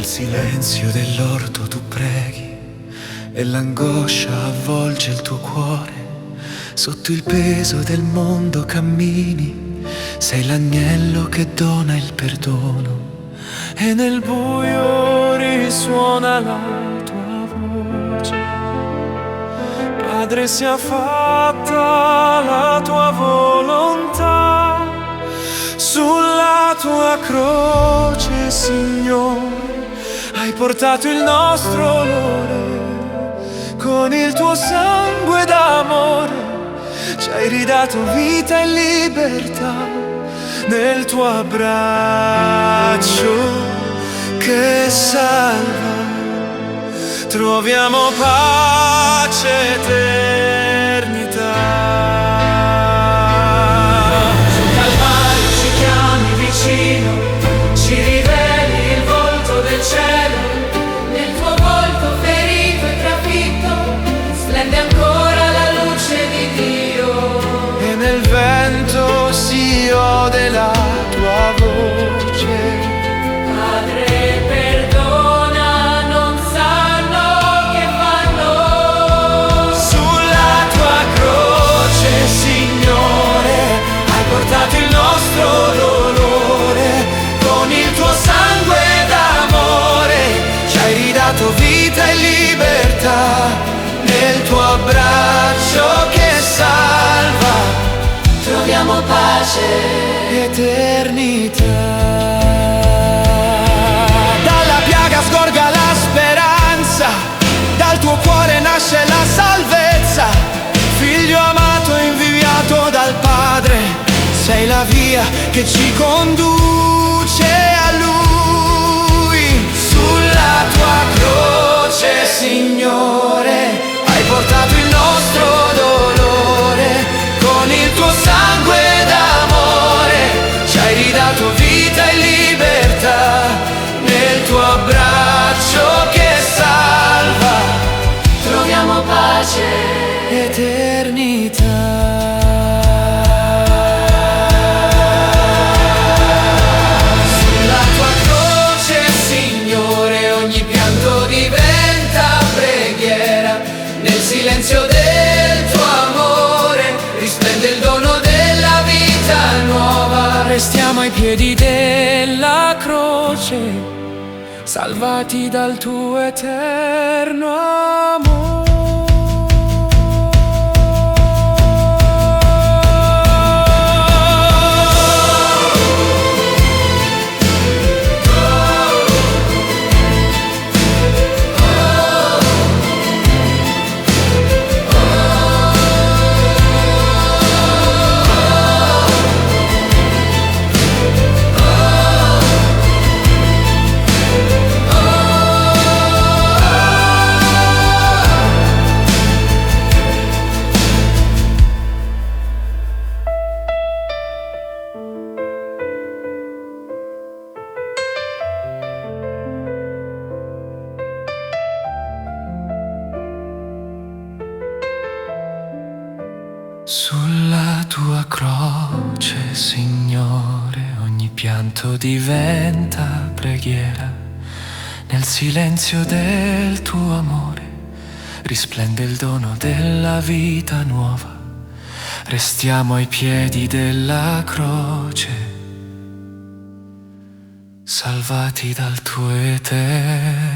Nel silenzio dell'orto tu preghi e l'angoscia avvolge il tuo cuore. Sotto il peso del mondo cammini, sei l'agnello che dona il perdono. E nel buio risuona la tua voce: Padre, sia fatta la tua volontà. Sulla tua croce, Signore, hai portato il nostro onore. Con il tuo sangue d'amore ci hai ridato vita e libertà. Nel tuo abbraccio che salva troviamo pace, eternità. Sul Calvario ci chiami vicino, ci riveli il volto del cielo. Nel tuo volto ferito e trafitto splende ancora la luce di Dio. E nel vento si ode la tua voce: Padre, perdona, non sanno che fanno. sulla tua croce, Signore, hai portato il nostro dolore. Con il tuo sangue d'amore ci hai ridato vita e libertà. Nel tuo abbraccio che salva Troviamo pace, eternità. Dalla piaga sgorga la speranza, dal tuo cuore nasce la salvezza. Figlio amato inviato dal Padre, sei la via che ci conduce a Lui. Sulla tua croce, Signore, hai portato il nostro dolore. Con il tuo sangue d'amore ci hai ridato vita e libertà. Nel tuo abbraccio che salva troviamo pace. eternità. Sulla tua croce, Signore, ogni pianto diventa preghiera. Nel silenzio del tuo amore risplende il dono della vita nuova. Restiamo ai piedi della croce, salvati dal tuo eterno amore. Sulla tua croce, Signore, ogni pianto diventa preghiera. Nel silenzio del tuo amore risplende il dono della vita nuova. Restiamo ai piedi della croce, salvati dal tuo eterno